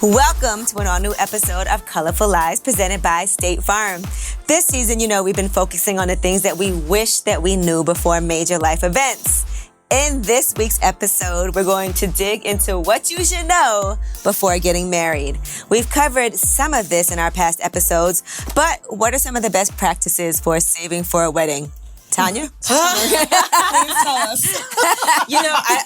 Welcome to an all-new episode of Colorful Lives presented by State Farm. This season, we've been focusing on the things that we wish that we knew before major life events. In this week's episode, we're going to dig into what you should know before getting married. We've covered some of this in our past episodes, but what are some of the best practices for saving for a wedding? Tonya? Please tell us.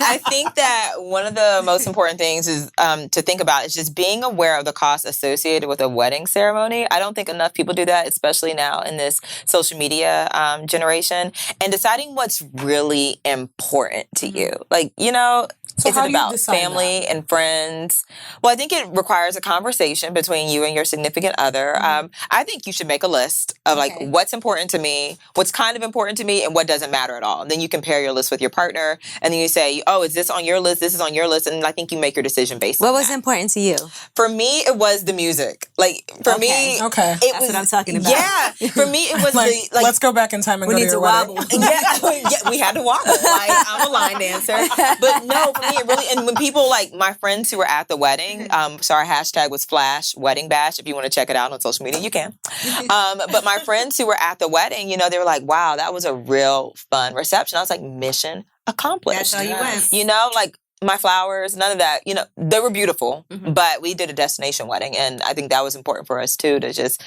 I think that one of the most important things is to think about is just being aware of the costs associated with a wedding ceremony. I don't think enough people do that, especially now in this social media generation, and deciding what's really important to you. So is how it do you about decide family and friends? Well, I think it requires a conversation between you and your significant other. I think you should make a list of what's important to me, what's kind of important to me, and what doesn't matter at all. And then you compare your list with your partner, and then you say, oh, is this on your list? This is on your list. And I think you make your decision based on What was that. important to you? For me, it was the music. Okay. That's what I'm talking about. Yeah. For me, it was let's go back in time and we go need to your to wedding. wobble. yeah, we had to wobble. I'm a line dancer. But no, for me, it really, and when people, my friends who were at the wedding, so our hashtag was Flash Wedding Bash. If you want to check it out on social media, you can. But my friends who were at the wedding, they were like, wow, that was a real fun reception. I was like, mission accomplished. That's how you went. My flowers, none of that, they were beautiful, but we did a destination wedding. And I think that was important for us too, to just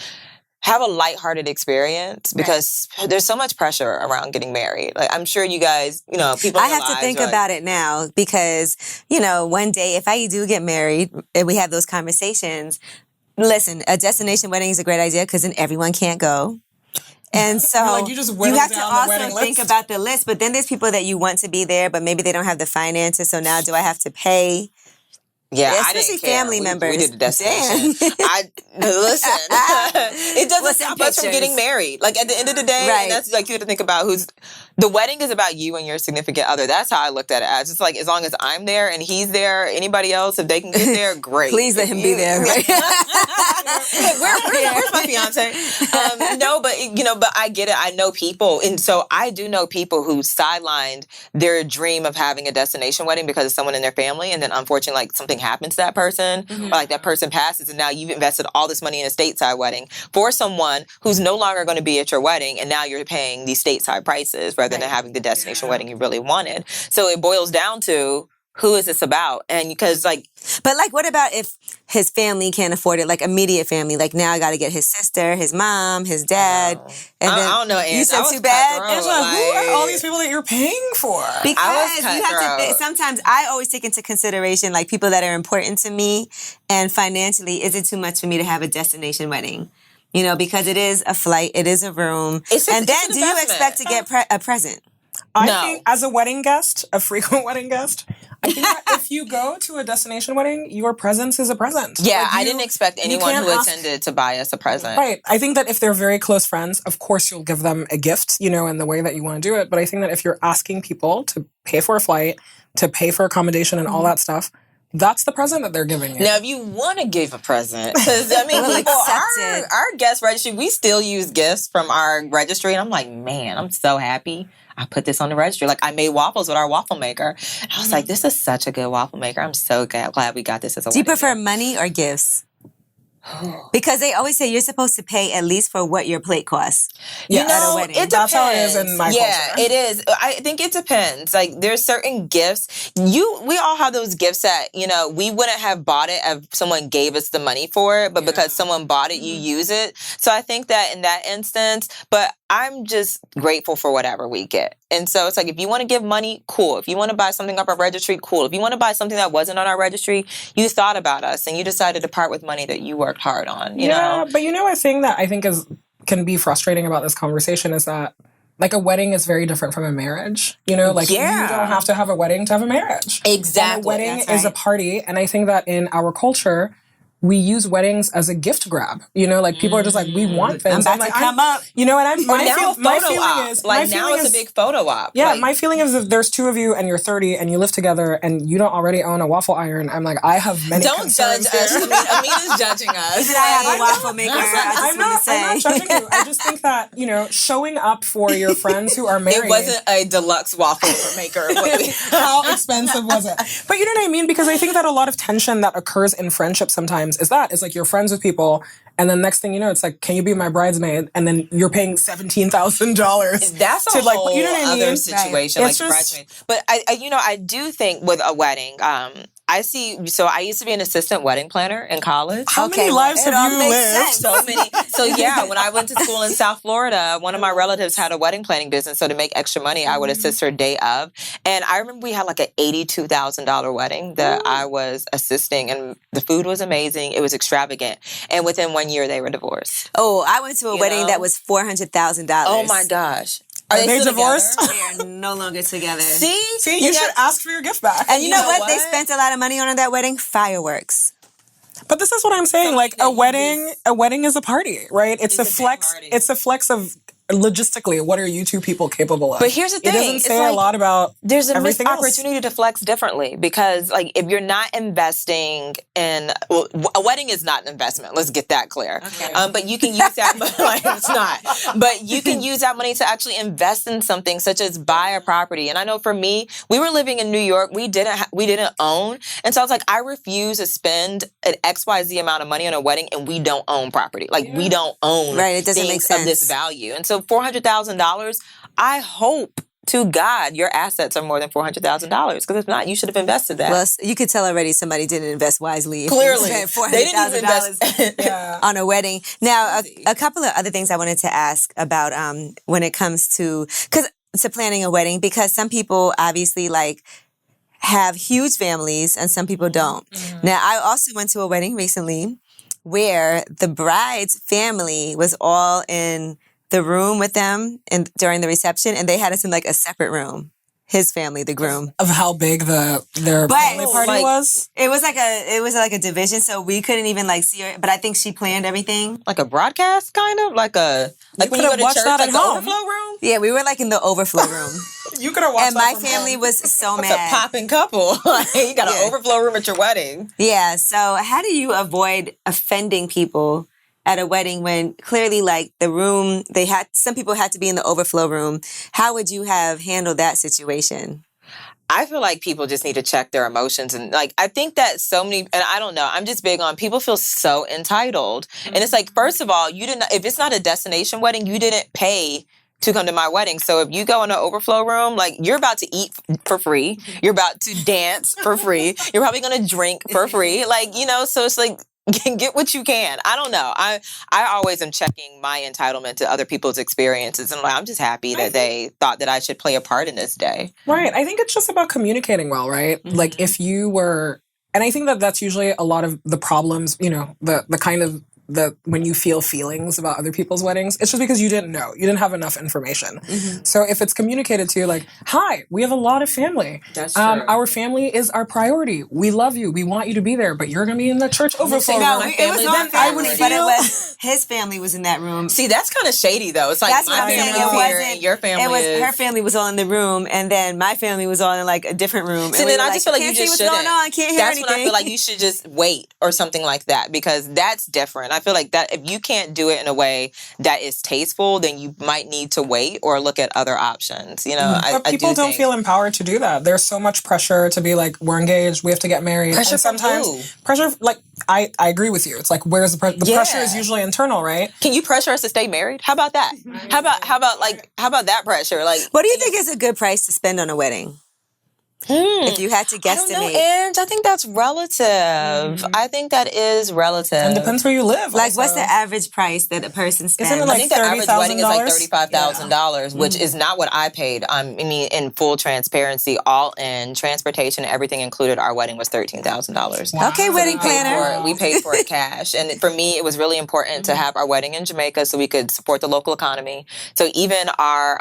have a lighthearted experience because there's so much pressure around getting married. I'm sure you guys, people. I have to think about it now because, one day if I do get married and we have those conversations, listen, a destination wedding is a great idea because then everyone can't go. And so you have to also think about the list, but then there's people that you want to be there, but maybe they don't have the finances. So now do I have to pay? Yeah, especially I didn't care. family members. We did the destination. Listen, it doesn't stop us from getting married. At the end of the day, and that's you have to think about the wedding is about you and your significant other. That's how I looked at it as. It's as long as I'm there and he's there, anybody else, if they can get there, great. Please let him be there. Right? Where's my fiance? But I get it. I know people, and so I do know people who sidelined their dream of having a destination wedding because of someone in their family, and then unfortunately, something happens to that person, or that person passes, and now you've invested all this money in a stateside wedding for someone who's no longer going to be at your wedding, and now you're paying these stateside prices rather than having the destination wedding you really wanted. So it boils down to, who is this about? And because But what about if his family can't afford it? Immediate family. Now I got to get his sister, his mom, his dad. And I don't know, Angela. You said too bad? Angela, who are all these people that you're paying for? Because you have to think, sometimes I always take into consideration people that are important to me, and financially, is it too much for me to have a destination wedding? Because it is a flight, it is a room. And then do you expect to get a present? I think as a wedding guest, a frequent wedding guest, I think that if you go to a destination wedding, your presence is a present. Yeah, I didn't expect anyone who attended to buy us a present. Right. I think that if they're very close friends, of course you'll give them a gift, in the way that you want to do it. But I think that if you're asking people to pay for a flight, to pay for accommodation and all that stuff, that's the present that they're giving you. Now, if you want to give a present, because our guest registry, we still use gifts from our registry. And I'm like, man, I'm so happy I put this on the registry. I made waffles with our waffle maker. And I was like, this is such a good waffle maker. I'm so glad we got this as a wedding. Do you prefer money or gifts? Because they always say you're supposed to pay at least for what your plate costs. Yeah, at a wedding. It depends. That's how it is in my culture. Yeah, it is. I think it depends. There's certain gifts. We all have those gifts that, we wouldn't have bought it if someone gave us the money for it, but because someone bought it, you use it. So I think that in that instance, but I'm just grateful for whatever we get. And so it's if you want to give money, cool. If you want to buy something off our registry, cool. If you want to buy something that wasn't on our registry, you thought about us and you decided to part with money that you worked hard on, you know? But a thing that I think can be frustrating about this conversation is that a wedding is very different from a marriage. You don't have to have a wedding to have a marriage. Exactly. And a wedding is a party. And I think that in our culture, we use weddings as a gift grab. You know, like people are just like, we want things. I'm about to come up. You know what I'm Now a feeling is like now it's a big photo op. Yeah, like, my feeling is if there's two of you and you're 30 and you live together and you don't already own a waffle iron, I'm like, I have many don't judge concerns us. here. Amina's judging us. Even I have a waffle maker. I just want to say. I'm not judging you. I just think that, you know, showing up for your friends who are married. It wasn't a deluxe waffle maker. How expensive was it? But you know what I mean? Because I think that a lot of tension that occurs in friendship sometimes is like you're friends with people, and then next thing you know, it's like, can you be my bridesmaid? And then you're paying $17,000. That's a to like, whole you know what I mean? other situation, Right. like bridesmaid. But I do think with a wedding, I see. So I used to be an assistant wedding planner in college. How many lives have you lived? So many. So yeah, when I went to school in South Florida, one of my relatives had a wedding planning business. So to make extra money, I would assist her day of. And I remember we had like an $82,000 wedding that I was assisting, and the food was amazing. It was extravagant. And within 1 year, they were divorced. Oh, I went to a wedding that was $400,000. Oh my gosh. Are they divorced? They are no longer together. See, you should ask for your gift back. And you know what? They spent a lot of money on at that wedding? Fireworks. But this is what I'm saying. Like a wedding is a party, right? It's a flex. Party. It's a flex of logistically, what are you two people capable of? But here's the thing. It doesn't say a lot about there's a missed everything else. opportunity to flex differently, because like if you're not investing in a wedding is not an investment. Let's get that clear. Okay. But you can use that money. Like, it's not. But you can use that money to actually invest in something such as buy a property. And I know for me, we were living in New York. We didn't own, and so I was like, I refuse to spend an XYZ amount of money on a wedding, and we don't own property. Like we don't own it doesn't make things sense of this value. And so $400,000, I hope to God your assets are more than $400,000, because if not, you should have invested that. Well, you could tell already somebody didn't invest wisely. Clearly, they spent they didn't even $400,000 on a wedding. Now, a couple of other things I wanted to ask about when it comes to planning a wedding, because some people obviously like have huge families and some people don't. Mm-hmm. Now, I also went to a wedding recently where the bride's family was all in the room with them and during the reception, and they had us in like a separate room. His family, the groom. Of how big their family party was? It was like a division, so we couldn't even like see her. But I think she planned everything. Like a broadcast, kind of? Like when you go to church, like the overflow room? Yeah, we were like in the overflow room. You could have watched and my family was so mad. It's a popping couple. You got an overflow room at your wedding. Yeah, so how do you avoid offending people at a wedding when clearly like the room, some people had to be in the overflow room? How would you have handled that situation? I feel like people just need to check their emotions. And like, I think that so many, and I don't know, I'm just big on people feel so entitled. Mm-hmm. And it's like, first of all, if it's not a destination wedding, you didn't pay to come to my wedding. So if you go in an overflow room, like you're about to eat for free. You're about to dance for free. You're probably going to drink for free. Like, so it's like, get what you can. I don't know. I always am checking my entitlement to other people's experiences. And I'm just happy that they thought that I should play a part in this day. Right. I think it's just about communicating well, right? Mm-hmm. Like if you were, and I think that that's usually a lot of the problems, the kind of when you feel feelings about other people's weddings, it's just because you didn't know. You didn't have enough information. Mm-hmm. So if it's communicated to you like, hi, we have a lot of family. That's true. Our family is our priority. We love you. We want you to be there, but you're going to be in the church overflow room. No, it was not family, but it was his family was in that room. See, that's kind of shady though. It's like that's my family is here and your family is. Her family was all in the room, and then my family was all in like a different room. See, then I just feel like you just shouldn't. What's going on? I can't hear anything. That's when I feel like you should just wait or something like that, because that's different. I feel like that if you can't do it in a way that is tasteful, then you might need to wait or look at other options. But people don't feel empowered to do that. There's so much pressure to be like, we're engaged, we have to get married. Pressure and sometimes pressure, like I agree with you. It's like, where's the pressure? The pressure is usually internal, right? Can you pressure us to stay married? How about that? How about that pressure? Like, what do you think is a good price to spend on a wedding? If you had to guesstimate. I don't know, Ange. I think that's relative. Mm-hmm. I think that is relative. And depends where you live. Like, what's the average price that a person spends? Isn't it like I think the average wedding is like $35,000, which Mm-hmm. is not what I paid. In full transparency, all in transportation, everything included, our wedding was $13,000. Wow. Okay, wedding planner. We paid for it cash. And for me, it was really important to have our wedding in Jamaica so we could support the local economy. So even our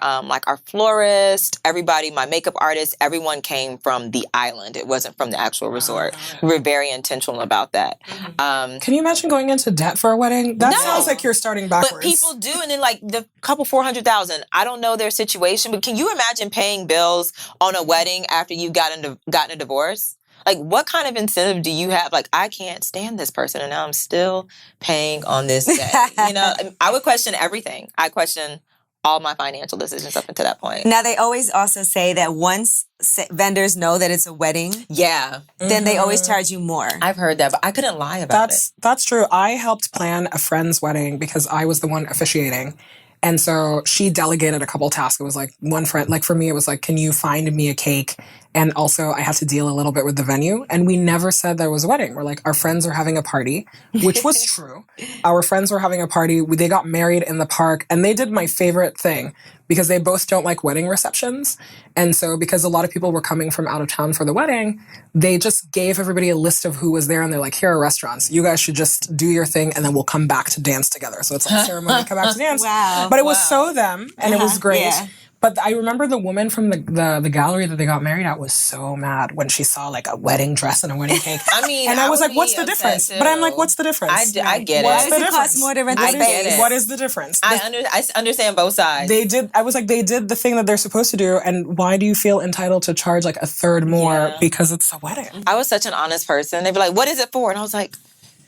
florist, everybody, my makeup artist, everyone came came from the island. It wasn't from the actual resort. We were very intentional about that. Can you imagine going into debt for a wedding? That sounds like you're starting backwards. But people do, and then like the couple $400,000. I don't know their situation, but can you imagine paying bills on a wedding after you've gotten a divorce? Like, what kind of incentive do you have? Like, I can't stand this person, and now I'm still paying on this debt. I would question everything. I question all my financial decisions up until that point. Now, they always also say that once vendors know that it's a wedding, then they always charge you more. I've heard that, but I couldn't lie about it. That's true. I helped plan a friend's wedding because I was the one officiating. And so she delegated a couple tasks. It was like one friend, like for me, it was like, can you find me a cake? And also I had to deal a little bit with the venue. And we never said there was a wedding. We're like, our friends are having a party, which was true. Our friends were having a party. They got married in the park, and they did my favorite thing because they both don't like wedding receptions. And so because a lot of people were coming from out of town for the wedding, they just gave everybody a list of who was there. And they're like, here are restaurants. You guys should just do your thing, and then we'll come back to dance together. So it's like a ceremony, come back to dance. Wow. But it was so them, and it was great. Yeah. But I remember the woman from the gallery that they got married at was so mad when she saw like a wedding dress and a wedding cake. I mean, and I was like, what's the difference? Too. But I'm like, what's the difference? I get it. Why does it cost more to rent the space? What is the difference? I understand both sides. I was like, they did the thing that they're supposed to do, and why do you feel entitled to charge like a third more because it's a wedding? I was such an honest person. They'd be like, what is it for? And I was like,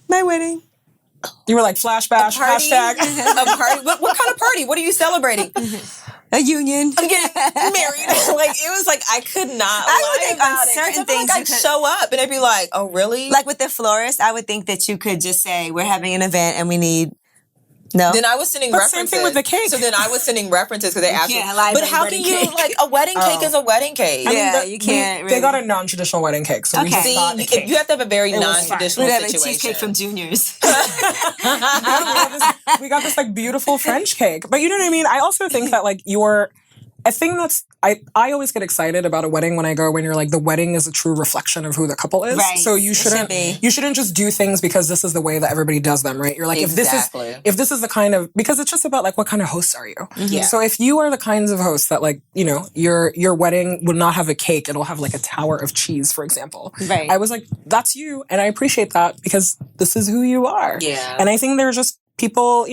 my wedding. You were like, flash bash, hashtag. A party? What kind of party? What are you celebrating? A union. I'm getting married. Like, it was like, I could not lie about it. Certain things I'd show up and they'd be like, oh, really? Like with the florist, I would think that you could just say, we're having an event and we need... No. Then I was sending references. Same thing with the cake. So then I was sending references because they asked me. Lie but how can you, cake. like, a wedding cake is a wedding cake. You can't really. They got a non-traditional wedding cake. So we just got a cake. You have to have a very non-traditional we have a situation. cheesecake from Juniors. we got this like beautiful French cake. But you know what I mean? I also think that like a thing that's I always get excited about a wedding when you're like, the wedding is a true reflection of who the couple is. Right. So you shouldn't just do things because this is the way that everybody does them, right? You're like, if this is the kind of, because it's just about like, what kind of hosts are you? Yeah. So if you are the kinds of hosts that like, your wedding will not have a cake, it'll have like a tower of cheese, for example. Right. I was like, that's you. And I appreciate that because this is who you are. Yeah. And I think there are just people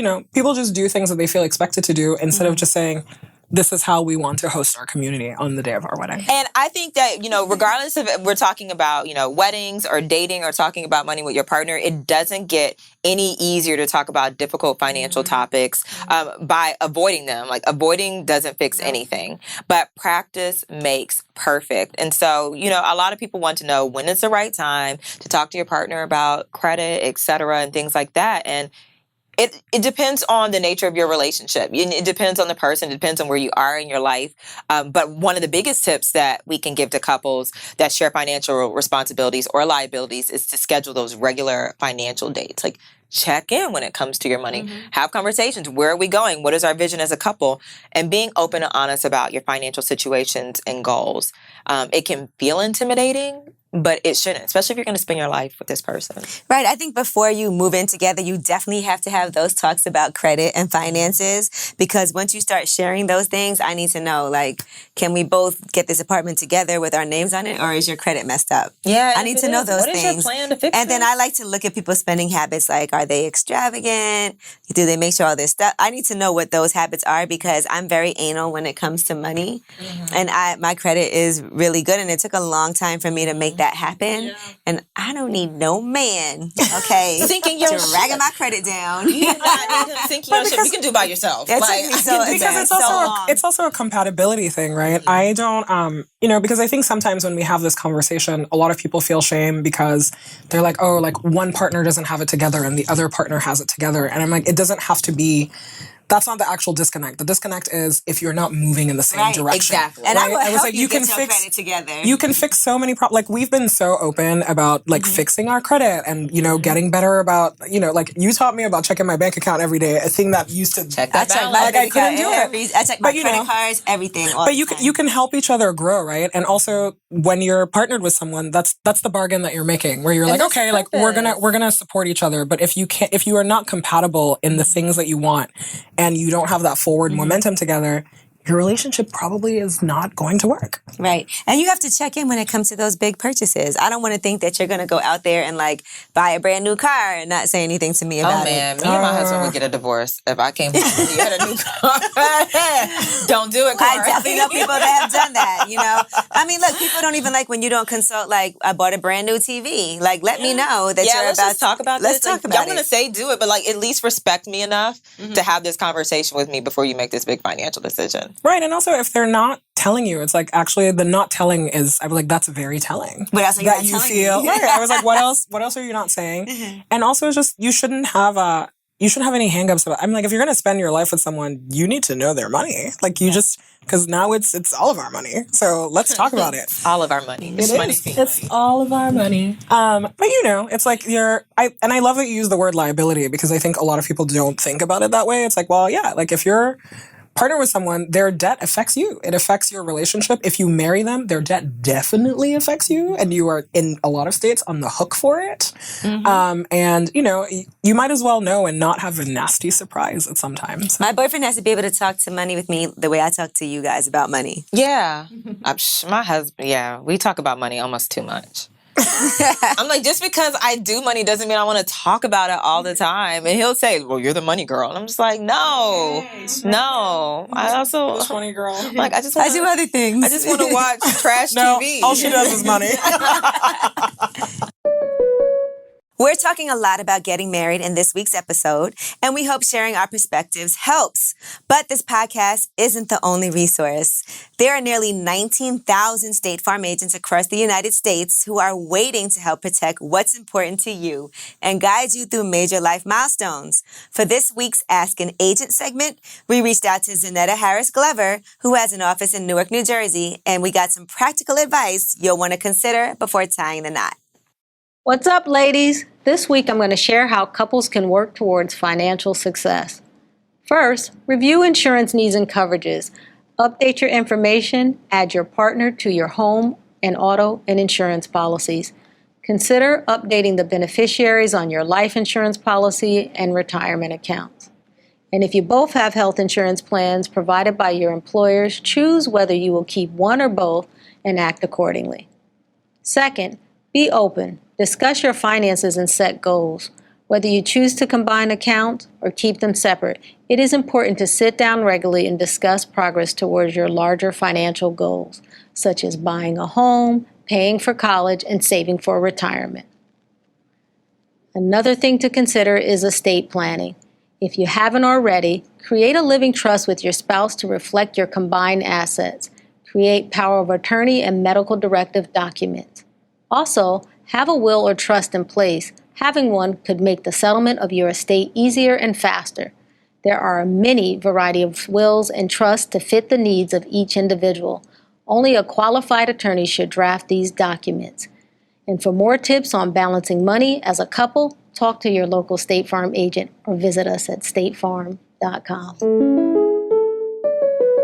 just do things that they feel expected to do instead of just saying, this is how we want to host our community on the day of our wedding. And I think that, regardless of if we're talking about, weddings or dating or talking about money with your partner, it doesn't get any easier to talk about difficult financial topics by avoiding them. Like, avoiding doesn't fix anything, but practice makes perfect. And so, a lot of people want to know when is the right time to talk to your partner about credit, et cetera, and things like that. And it depends on the nature of your relationship. It depends on the person. It depends on where you are in your life. But one of the biggest tips that we can give to couples that share financial responsibilities or liabilities is to schedule those regular financial dates. Like, check in when it comes to your money. Have conversations. Where are we going? What is our vision as a couple? And being open and honest about your financial situations and goals. It can feel intimidating, but it shouldn't, especially if you're going to spend your life with this person. Right. I think before you move in together, you definitely have to have those talks about credit and finances, because once you start sharing those things, I need to know, like, can we both get this apartment together with our names on it, or is your credit messed up? Yeah. I need to know those things. What is your plan to fix And then I like to look at people's spending habits, like, are they extravagant? Do they make sure all this stuff? I need to know what those habits are, because I'm very anal when it comes to money. And my credit is really good, and it took a long time for me to make that happen. Yeah. And I don't need no man, okay, sinking your dragging my credit down. You do not need him sinking your ship. You can do it by yourself. It's also a compatibility thing, right? I don't, because I think sometimes when we have this conversation, a lot of people feel shame because they're like, oh, like one partner doesn't have it together and the other partner has it together. And I'm like, it doesn't have to be. That's not the actual disconnect. The disconnect is if you're not moving in the same direction. Exactly. And right? I was like, you can fix your credit together. You can fix so many problems. Like, we've been so open about like fixing our credit and, getting better about, like you taught me about checking my bank account every day. A thing that used to check that balance. Like, I couldn't do it. I check my credit cards, everything. But you can help each other grow, right? And also when you're partnered with someone, that's the bargain that you're making, where you're like, okay, like we're gonna support each other. But if you are not compatible in the things that you want and you don't have that forward momentum together, your relationship probably is not going to work. Right. And you have to check in when it comes to those big purchases. I don't want to think that you're going to go out there and like buy a brand new car and not say anything to me about Oh man, it. me and my husband would get a divorce if I came home and you had a new car. Don't do it, Cora. I definitely know people that have done that, you know. I mean, look, people don't even like when you don't consult, like, I bought a brand new TV. Like, let me know that you're let's about just talk about let's this. talk Like, about I'm going to say do it, but like at least respect me enough to have this conversation with me before you make this big financial decision. Right. And also, if they're not telling you, it's like, actually, the not telling is, I was like, that's very telling. What else are you that not you telling feel, me? right. I was like, what else are you not saying? And also, it's just, you shouldn't have any hangups about, I'm like, if you're going to spend your life with someone, you need to know their money. Like, you just, because now it's all of our money. So let's talk about it. All of our money. It's all of our money. But you know, it's like I love that you use the word liability because I think a lot of people don't think about it that way. It's like, well, yeah, like if you're partner with someone, their debt affects you. It affects your relationship. If you marry them, their debt definitely affects you, and you are in a lot of states on the hook for it. And you know, you might as well know and not have a nasty surprise at some times. My boyfriend has to be able to talk to money with me the way I talk to you guys about money. Yeah. My husband, we talk about money almost too much. I'm like, just because I do money doesn't mean I want to talk about it all the time. And he'll say, well, you're the money girl. And I'm just like, no. I also, Funny girl. like, I do other things. I just want to watch trash No, TV. all she does is money. We're talking a lot about getting married in this week's episode, and we hope sharing our perspectives helps. But this podcast isn't the only resource. There are nearly 19,000 State Farm agents across the United States who are waiting to help protect what's important to you and guide you through major life milestones. For this week's Ask an Agent segment, we reached out to Zanetta Harris Glover, who has an office in Newark, New Jersey, and we got some practical advice you'll want to consider before tying the knot. What's up, ladies? This week I'm going to share how couples can work towards financial success. First, review insurance needs and coverages. Update your information, add your partner to your home and auto and insurance policies. Consider updating the beneficiaries on your life insurance policy and retirement accounts. And if you both have health insurance plans provided by your employers, choose whether you will keep one or both and act accordingly. Second, be open. Discuss your finances and set goals. Whether you choose to combine accounts or keep them separate, it is important to sit down regularly and discuss progress towards your larger financial goals, such as buying a home, paying for college, and saving for retirement. Another thing to consider is estate planning. If you haven't already, create a living trust with your spouse to reflect your combined assets. Create power of attorney and medical directive documents. Also, have a will or trust in place. Having one could make the settlement of your estate easier and faster. There are many variety of wills and trusts to fit the needs of each individual. Only a qualified attorney should draft these documents. And for more tips on balancing money as a couple, talk to your local State Farm agent or visit us at statefarm.com.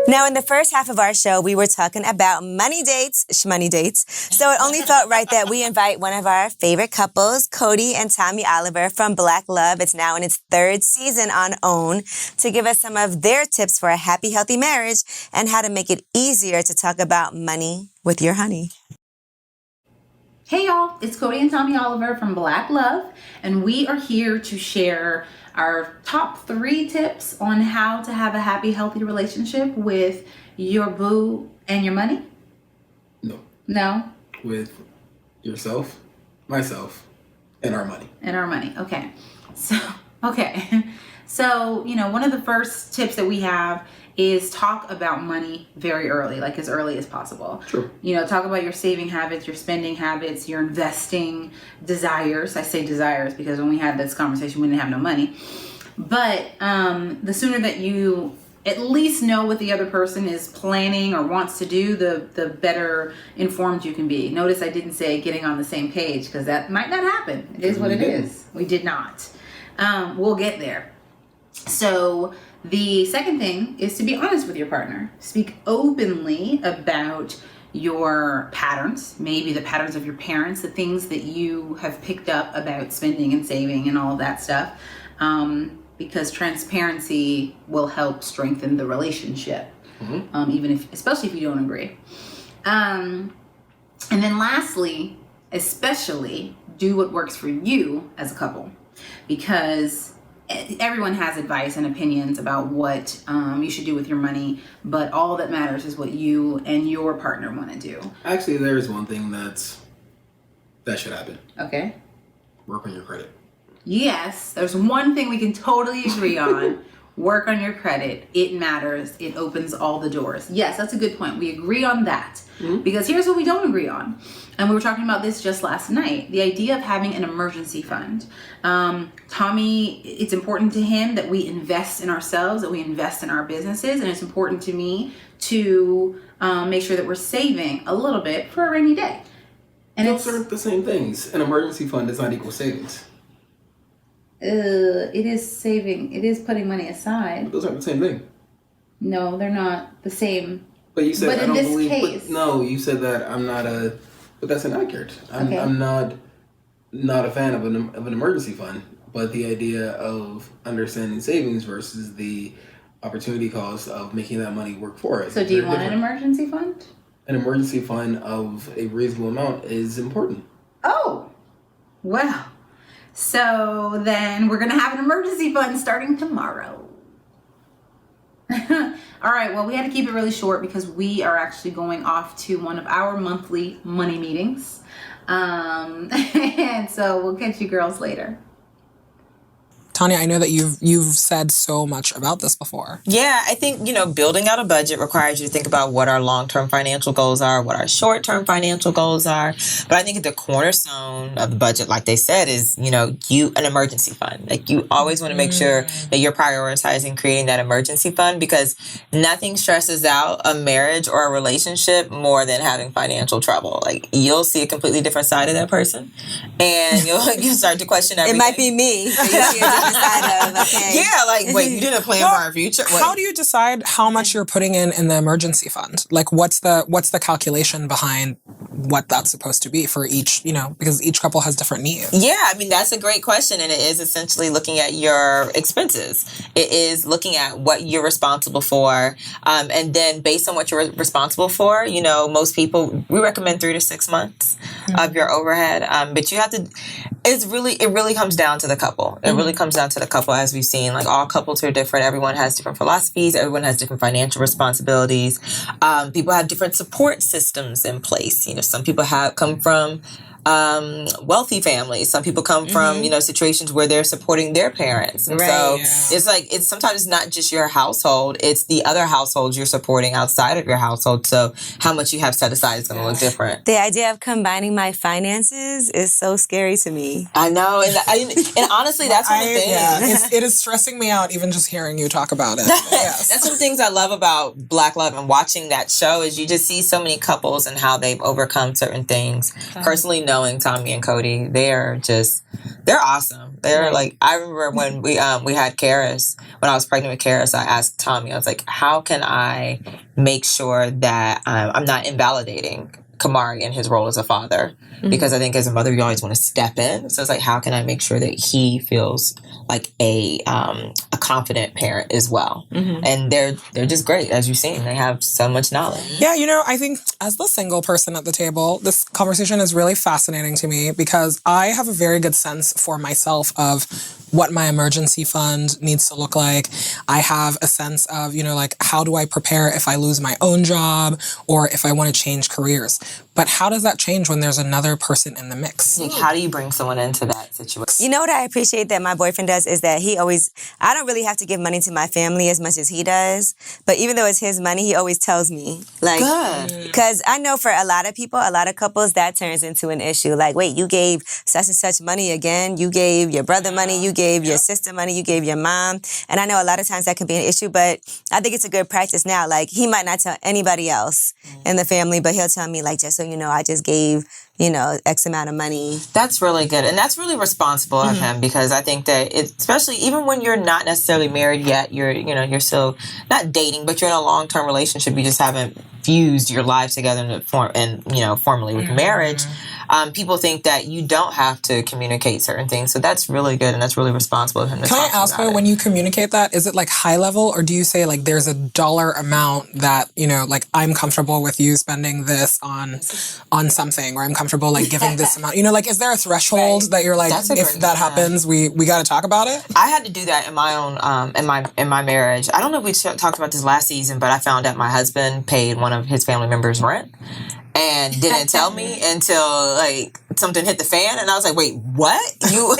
Now, in the first half of our show, we were talking about money dates, shmoney dates. So it only felt right that we invite one of our favorite couples, Codie and Tonya Oliver from Black Love. It's now in its third season on OWN, to give us some of their tips for a happy, healthy marriage and how to make it easier to talk about money with your honey. Hey y'all, it's Codie and Tonya Oliver from Black Love, and we are here to share our top 3 tips on how to have a happy, healthy relationship with your boo and your money. No? With yourself, myself, and our money. Okay. So, you know, one of the first tips that we have is talk about money very early, like as early as possible. True. You know, talk about your saving habits, your spending habits, your investing desires. I say desires because when we had this conversation, we didn't have no money. But the sooner that you at least know what the other person is planning or wants to do, the better informed you can be. Notice I didn't say getting on the same page because that might not happen. It is what it is. We did not. We'll get there. So the second thing is to be honest with your partner. Speak openly about your patterns, maybe the patterns of your parents, the things that you have picked up about spending and saving and all of that stuff, because transparency will help strengthen the relationship. especially if you don't agree. And then lastly, especially do what works for you as a couple, because everyone has advice and opinions about what you should do with your money, but all that matters is what you and your partner want to do. Actually, there's one thing that should happen. Okay. Work on your credit. Yes, there's one thing we can totally agree on. Work on your credit. It matters. It opens all the doors. Yes, that's a good point. We agree on that. Because here's what we don't agree on. And we were talking about this just last night. The idea of having an emergency fund. Tommy, it's important to him that we invest in ourselves, that we invest in our businesses. And it's important to me to make sure that we're saving a little bit for a rainy day. And Those are the same things. An emergency fund does not equal savings. It is saving. It is putting money aside. Those aren't the same thing. No, they're not the same. But you said, but I don't believe. Case, but no, you said that I'm not a. But that's inaccurate. I'm not a fan of an emergency fund. But the idea of understanding savings versus the opportunity cost of making that money work for it. So do you want an emergency fund? An emergency fund of a reasonable amount is important. Oh, well. So then we're going to have an emergency fund starting tomorrow. All right, well, we had to keep it really short because we are actually going off to one of our monthly money meetings. And so we'll catch you girls later. Tonya, I know that you've said so much about this before. Yeah, I think, building out a budget requires you to think about what our long-term financial goals are, what our short-term financial goals are. But I think the cornerstone of the budget, like they said, is, an emergency fund. Like, you always want to make sure that you're prioritizing creating that emergency fund, because nothing stresses out a marriage or a relationship more than having financial trouble. Like, you'll see a completely different side of that person, and you'll start to question everything. It might be me. So you see a side of, okay. Yeah, like, wait, you didn't plan for our future? Wait. How do you decide how much you're putting in the emergency fund? Like, what's the calculation behind what that's supposed to be for each, because each couple has different needs? Yeah, I mean, that's a great question. And it is essentially looking at your expenses. It is looking at what you're responsible for. And then based on what you're responsible for, most people, we recommend 3 to 6 months of your overhead. But you have to, it really comes down to the couple. It really comes down to the couple, as we've seen. Like, all couples are different. Everyone has different philosophies. Everyone has different financial responsibilities. People have different support systems in place. Some people come from wealthy families. Some people come from, situations where they're supporting their parents. And so it's sometimes not just your household, it's the other households you're supporting outside of your household. So how much you have set aside is going to look different. The idea of combining my finances is so scary to me. I know. And honestly, that's one of the things. Yeah, it is stressing me out even just hearing you talk about it. Yes. That's one of the things I love about Black Love and watching that show is you just see so many couples and how they've overcome certain things. Personally knowing Tommy and Codie, they're awesome. They're like, I remember when we had Karis, when I was pregnant with Karis, I asked Tommy, I was like, how can I make sure that I'm not invalidating Kamari in his role as a father? Because I think as a mother, you always want to step in. So it's like, how can I make sure that he feels like a confident parent as well? And they're just great, as you've seen. They have so much knowledge. Yeah, I think as the single person at the table, this conversation is really fascinating to me because I have a very good sense for myself of what my emergency fund needs to look like. I have a sense of, how do I prepare if I lose my own job or if I want to change careers? But how does that change when there's another person in the mix? Like, how do you bring someone into that situation? You know what I appreciate that my boyfriend does is that I don't really have to give money to my family as much as he does. But even though it's his money, he always tells me. Like, good. Because I know for a lot of people, a lot of couples, that turns into an issue. Like, wait, you gave such and such money again. You gave your brother money. You gave your sister money. You gave your mom. And I know a lot of times that can be an issue, but I think it's a good practice now. Like, he might not tell anybody else in the family, but he'll tell me, like, just so you know, I just gave, X amount of money. That's really good. And that's really responsible of him, because I think that especially even when you're not necessarily married yet, you're still not dating, but you're in a long-term relationship. You just haven't fused your lives together formally with marriage. people think that you don't have to communicate certain things. So that's really good, and that's really responsible of him to Can I talk ask, about though, it. when you communicate that, is it like high level, or do you say like there's a dollar amount that, you know, like I'm comfortable with you spending this on something, or I'm comfortable like giving this amount, you know, like is there a threshold that you're like, That's a if great- that happens, we got to talk about it? I had to do that in my own in my marriage. I don't know if we talked about this last season, but I found out my husband paid one of his family members rent and didn't tell me until like something hit the fan, and I was like, wait, what? You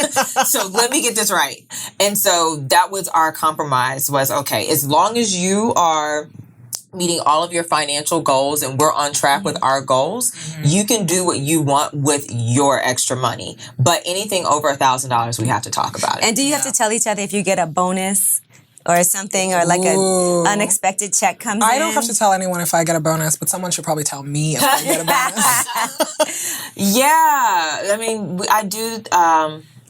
so let me get this right. And so that was our compromise, was okay, as long as you are meeting all of your financial goals and we're on track with our goals, you can do what you want with your extra money. But anything over $1,000, we have to talk about it. And do you have to tell each other if you get a bonus or something, or like a unexpected check comes in? I don't have to tell anyone if I get a bonus, but someone should probably tell me if I get a bonus. Yeah, I mean, I do.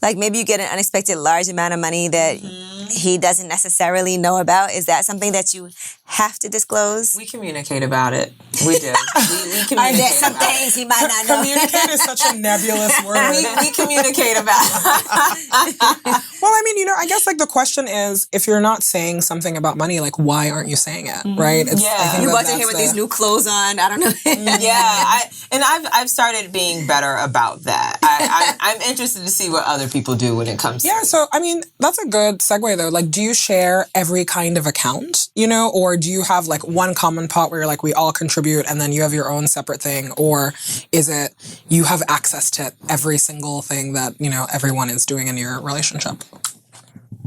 Like maybe you get an unexpected large amount of money that he doesn't necessarily know about. Is that something that you have to disclose? We communicate about it. We do. We communicate There's some about it. things he might not know. Communicate is such a nebulous word. We communicate about it. Well, I mean, you know, I guess like the question is, if you're not saying something about money, like why aren't you saying it, right? Yeah. I think You that wasn't that's here with these new clothes on. I don't know. Yeah, I've started being better about that. I'm interested to see what other people do when it comes to Yeah, so I mean, that's a good segue though. Like, do you share every kind of account, you know, or do you have like one common pot where like we all contribute and then you have your own separate thing, or is it you have access to every single thing that, you know, everyone is doing in your relationship?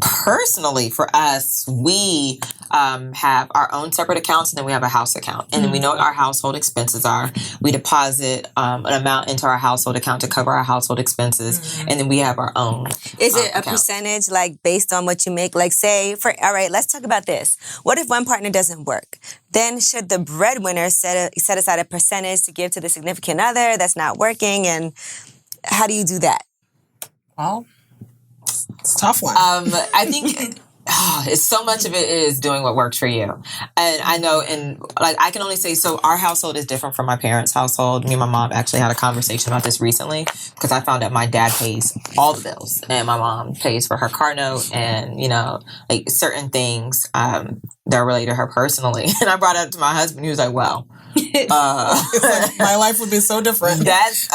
Personally, for us, we have our own separate accounts, and then we have a house account. And then we know what our household expenses are. We deposit an amount into our household account to cover our household expenses. And then we have our own Is it a account. percentage, like based on what you make? Like say, all right, let's talk about this. What if one partner doesn't work? Then should the breadwinner set aside a percentage to give to the significant other that's not working? And how do you do that? Well, it's a tough one. I think it's so much of it is doing what works for you. And I know, and like I can only say, so our household is different from my parents' household. Me and my mom actually had a conversation about this recently, because I found out my dad pays all the bills and my mom pays for her car note and, you know, like certain things that are related to her personally. And I brought it up to my husband. He was like, well, It's like, my life would be so different. that's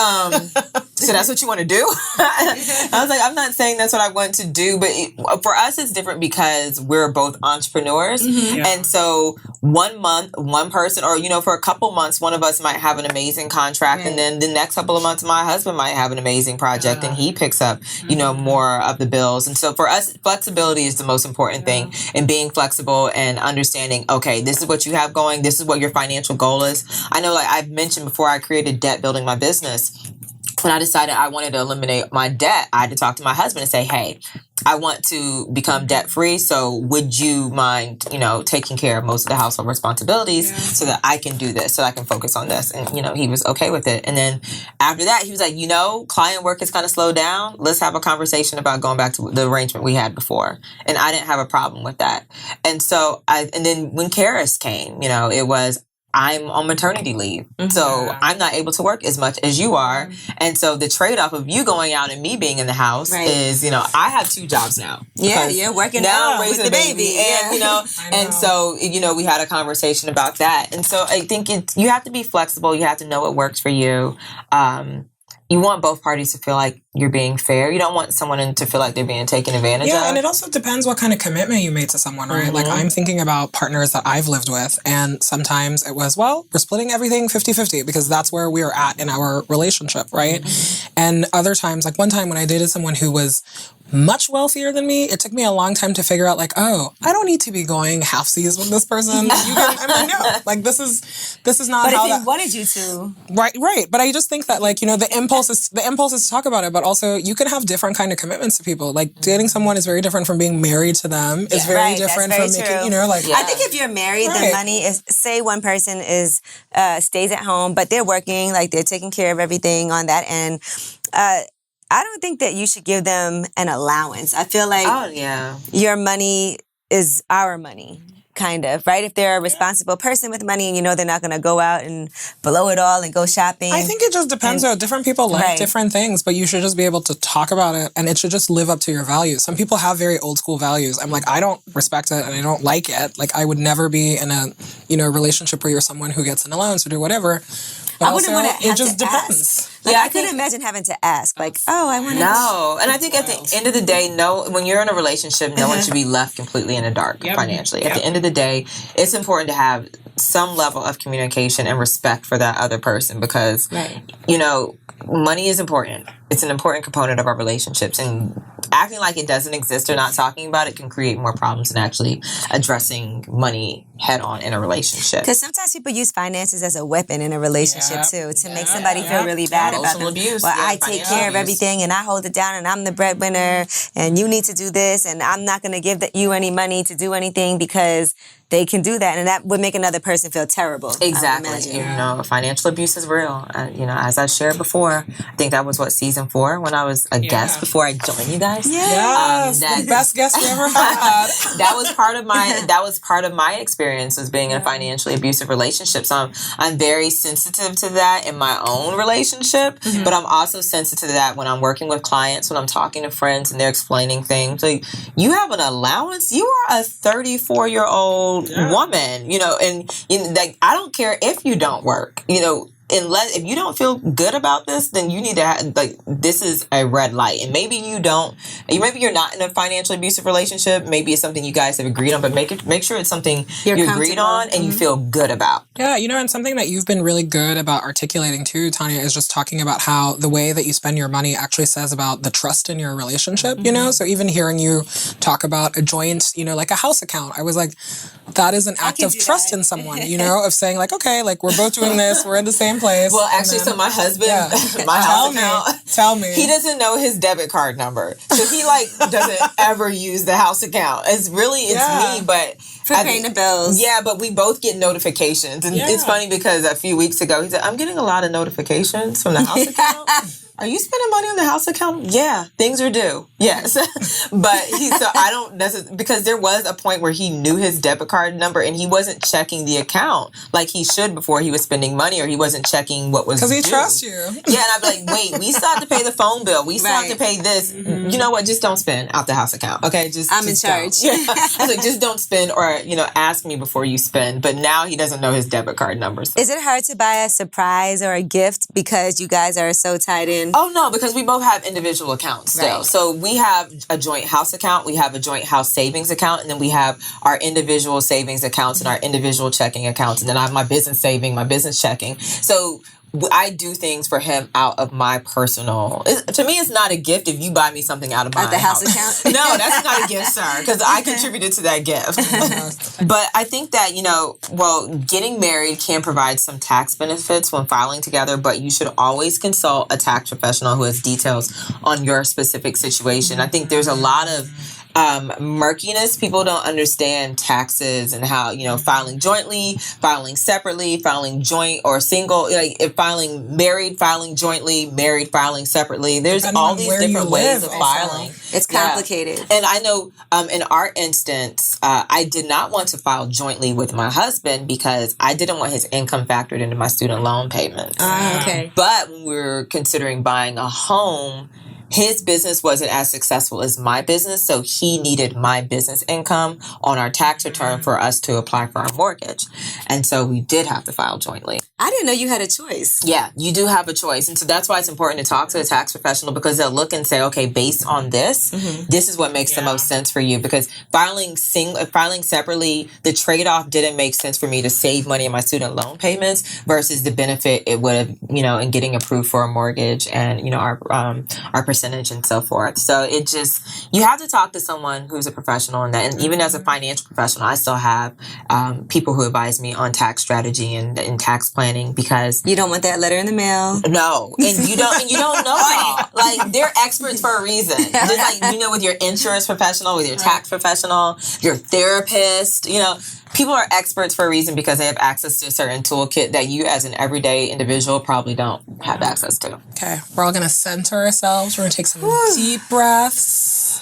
so that's what you want to do? I was like, I'm not saying that's what I want to do, but for us it's different because we're both entrepreneurs. And so 1 month, one person, or, you know, for a couple months, one of us might have an amazing contract, and then the next couple of months my husband might have an amazing project and he picks up, you know, more of the bills. And so for us, flexibility is the most important thing, and being flexible and understanding, okay, this is what you have going, this is what your financial goal is. I know, like I've mentioned before, I created Debt Building My Business. When I decided I wanted to eliminate my debt, I had to talk to my husband and say, hey, I want to become debt free. So would you mind, you know, taking care of most of the household responsibilities so that I can do this, so that I can focus on this? And, you know, he was okay with it. And then after that, he was like, you know, client work is kind of slowed down. Let's have a conversation about going back to the arrangement we had before. And I didn't have a problem with that. And so and then when Karis came, you know, it was, I'm on maternity leave. So I'm not able to work as much as you are. And so the trade-off of you going out and me being in the house is, you know, I have 2 jobs now. Yeah, you're working now out raising with the baby. And, you know, and so, you know, we had a conversation about that. And so I think you have to be flexible. You have to know what works for you. You want both parties to feel like you're being fair. You don't want someone to feel like they're being taken advantage of. Yeah, and it also depends what kind of commitment you made to someone, right? Like, I'm thinking about partners that I've lived with, and sometimes it was, well, we're splitting everything 50-50 because that's where we are at in our relationship, right? And other times, like one time when I dated someone who was much wealthier than me, it took me a long time to figure out, like, oh, I don't need to be going halfsies with this person. I'm like, no, like this is not how But if that he wanted you to. Right. But I just think that, like, you know, the impulse is to talk about it, but also you can have different kind of commitments to people. Like dating someone is very different from being married to them. It's very different from making, you know, like. I think if you're married, the money is, say one person is stays at home, but they're working, like they're taking care of everything on that end. I don't think that you should give them an allowance. I feel like your money is our money. kind of, right? If they're a responsible person with money and you know they're not going to go out and blow it all and go shopping. I think it just depends. Different people like different things, but you should just be able to talk about it and it should just live up to your values. Some people have very old school values. I'm like, I don't respect it and I don't like it. Like, I would never be in a, relationship where you're someone who gets an allowance or do whatever. But I wouldn't want to have it just to depends. ask. Like, I couldn't imagine having to ask, like, I want to. No. And I think at the end of the day, when you're in a relationship, no one should be left completely in the dark financially. At the end of the day, it's important to have some level of communication and respect for that other person because, money is important. It's an important component of our relationships. And acting like it doesn't exist or not talking about it can create more problems than actually addressing money head on in a relationship. Because sometimes people use finances as a weapon in a relationship too, to make somebody feel really bad about them. Abuse. Well, I take care of everything and I hold it down and I'm the breadwinner and you need to do this and I'm not going to give you any money to do anything because they can do that, and that would make another person feel terrible. Exactly. Financial abuse is real. As I shared before, I think that was season 4 when I was a guest before I joined you guys. Yes, the best guest we ever had. That was part of my experience was being in a financially abusive relationship. So I'm very sensitive to that in my own relationship, but I'm also sensitive to that when I'm working with clients, when I'm talking to friends and they're explaining things. Like, you have an allowance? You are a 34-year-old woman, and like, I don't care if you don't work, unless if you don't feel good about this, then you need to have, this is a red light. And maybe you're not in a financially abusive relationship. Maybe it's something you guys have agreed on, but make sure it's something you agreed on and you feel good about. Yeah, and something that you've been really good about articulating too, Tonya, is just talking about how the way that you spend your money actually says about the trust in your relationship, So even hearing you talk about a joint, like a house account, I was like, that is an act of trust in someone, of saying like, okay, like we're both doing this, we're in the same place. Well, actually, so my husband, my house account, tell me, he doesn't know his debit card number, so he doesn't ever use the house account. It's me, but for paying the bills. Yeah, but we both get notifications, and it's funny because a few weeks ago he said, "I'm getting a lot of notifications from the house account." Are you spending money on the house account? Yeah, things are due. Yes. But I don't necessarily, because there was a point where he knew his debit card number and he wasn't checking the account like he should before he was spending money, or he wasn't checking what was due. Because he trusts you. Yeah, and I'd be like, wait, we still have to pay the phone bill. We still have to pay this. Mm-hmm. You know what? Just don't spend out the house account. Okay? I'm in charge. Yeah. I was like, just don't spend, or, ask me before you spend. But now he doesn't know his debit card numbers. Is it hard to buy a surprise or a gift because you guys are so tied in? Oh, no, because we both have individual accounts still. Right. So we have a joint house account, we have a joint house savings account, and then we have our individual savings accounts and our individual checking accounts. And then I have my business saving, my business checking. So I do things for him out of my personal. To me, it's not a gift if you buy me something out of my house account. No, that's not a gift, sir, because I contributed to that gift. But I think that, getting married can provide some tax benefits when filing together, but you should always consult a tax professional who has details on your specific situation. I think there's a lot of murkiness. People don't understand taxes and how, filing jointly, filing separately, filing joint or single, if filing married, filing jointly, married, filing separately. There's all these different ways of filing. It's complicated. Yeah. And I know in our instance, I did not want to file jointly with my husband because I didn't want his income factored into my student loan payments. Okay. But when we were considering buying a home, his business wasn't as successful as my business, so he needed my business income on our tax return for us to apply for our mortgage. And so we did have to file jointly. I didn't know you had a choice. Yeah, you do have a choice. And so that's why it's important to talk to a tax professional, because they'll look and say, okay, based on this, this is what makes the most sense for you. Because filing separately, the trade-off didn't make sense for me to save money in my student loan payments versus the benefit it would have, in getting approved for a mortgage and, our percentage and so forth. So you have to talk to someone who's a professional in that. And even as a financial professional, I still have people who advise me on tax strategy and tax planning, because you don't want that letter in the mail. No, and you don't know y'all. Like, they're experts for a reason. Just like, with your insurance professional, with your tax professional, your therapist, people are experts for a reason because they have access to a certain toolkit that you as an everyday individual probably don't have access to. Okay, we're all going to center ourselves. We're going to take some deep breaths.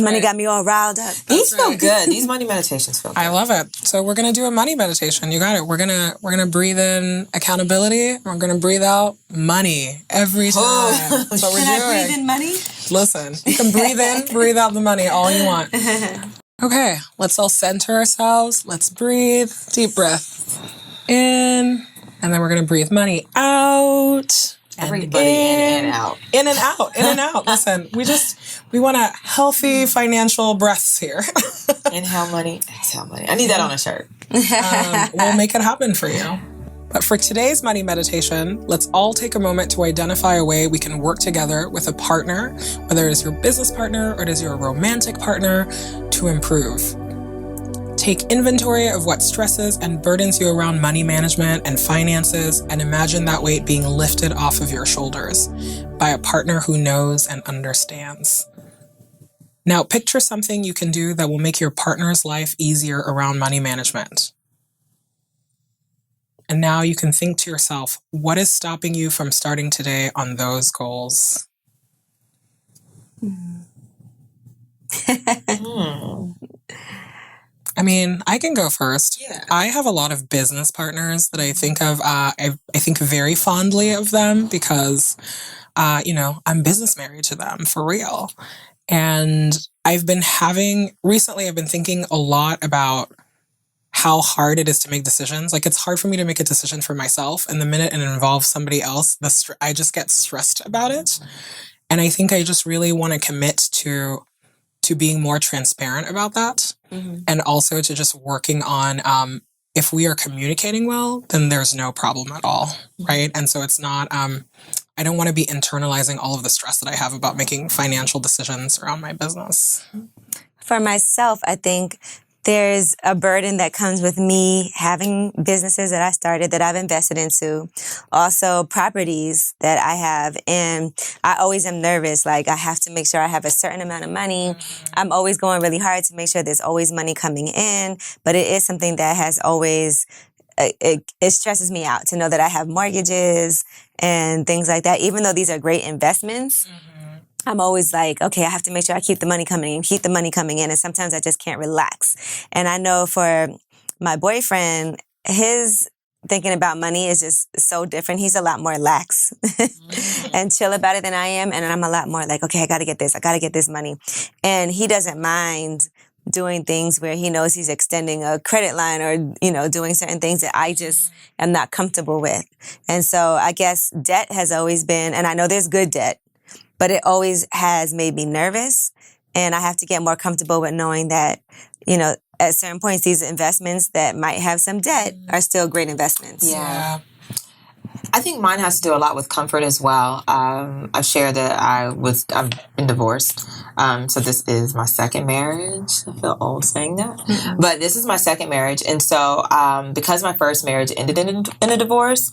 Money got me all riled up. These feel good. These money meditations feel good. I love it. So we're going to do a money meditation. You got it. We're going to breathe in accountability. We're going to breathe out money every time. That's what we're doing. Can I breathe in money? Listen, you can breathe in, breathe out the money all you want. Okay, let's all center ourselves. Let's breathe. Deep breath in. And then we're going to breathe money out. Everybody in and out. In and out. In and out. Listen, we want a healthy financial breaths here. Inhale money, exhale money. I need that on a shirt. We'll make it happen for you. But for today's money meditation, let's all take a moment to identify a way we can work together with a partner, whether it is your business partner or it is your romantic partner, to improve. Take inventory of what stresses and burdens you around money management and finances, and imagine that weight being lifted off of your shoulders by a partner who knows and understands. Now, picture something you can do that will make your partner's life easier around money management. And now you can think to yourself, what is stopping you from starting today on those goals? I mean, I can go first. Yeah. I have a lot of business partners that I think of. I think very fondly of them because, I'm business married to them for real. And recently I've been thinking a lot about how hard it is to make decisions. Like, it's hard for me to make a decision for myself. And the minute it involves somebody else, I just get stressed about it. And I think I just really want to commit to being more transparent about that. Mm-hmm. And also to just working on, if we are communicating well, then there's no problem at all. Mm-hmm. Right. And so it's not, I don't want to be internalizing all of the stress that I have about making financial decisions around my business. For myself, I think there's a burden that comes with me having businesses that I started, that I've invested into, also properties that I have. And I always am nervous. Like, I have to make sure I have a certain amount of money. I'm always going really hard to make sure there's always money coming in. But it is something that has always, it stresses me out to know that I have mortgages and things like that. Even though these are great investments, I'm always like, okay, I have to make sure I keep the money coming in. And sometimes I just can't relax. And I know for my boyfriend, his thinking about money is just so different. He's a lot more lax and chill about it than I am. And I'm a lot more like, okay, I got to get this money. And he doesn't mind doing things where he knows he's extending a credit line or, doing certain things that I just am not comfortable with. And so I guess debt has always been, and I know there's good debt, but it always has made me nervous. And I have to get more comfortable with knowing that, at certain points, these investments that might have some debt are still great investments. Yeah. I think mine has to do a lot with comfort as well. I've shared that I've been divorced. So this is my second marriage. I feel old saying that. Mm-hmm. But this is my second marriage. And so because my first marriage ended in a divorce,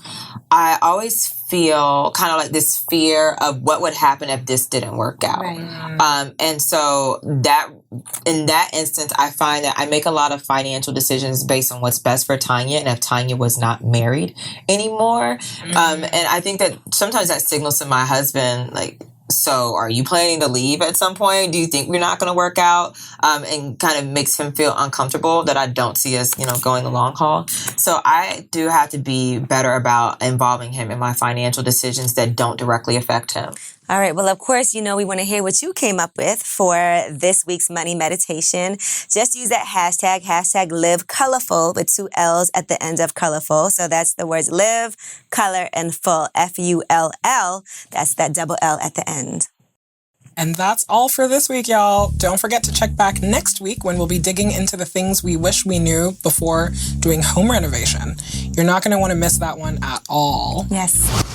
I always feel kind of like this fear of what would happen if this didn't work out. Right. And so in that instance, I find that I make a lot of financial decisions based on what's best for Tonya, and if Tonya was not married anymore. And I think that sometimes that signals to my husband, like, so are you planning to leave at some point? Do you think we're not going to work out? And kind of makes him feel uncomfortable that I don't see us, going the long haul. So I do have to be better about involving him in my financial decisions that don't directly affect him. All right. Well, of course, we want to hear what you came up with for this week's money meditation. Just use that hashtag live colorful with 2 L's at the end of colorful. So that's the words live, color, and full, FULL. That's that double L at the end. And that's all for this week, y'all. Don't forget to check back next week when we'll be digging into the things we wish we knew before doing home renovation. You're not going to want to miss that one at all. Yes.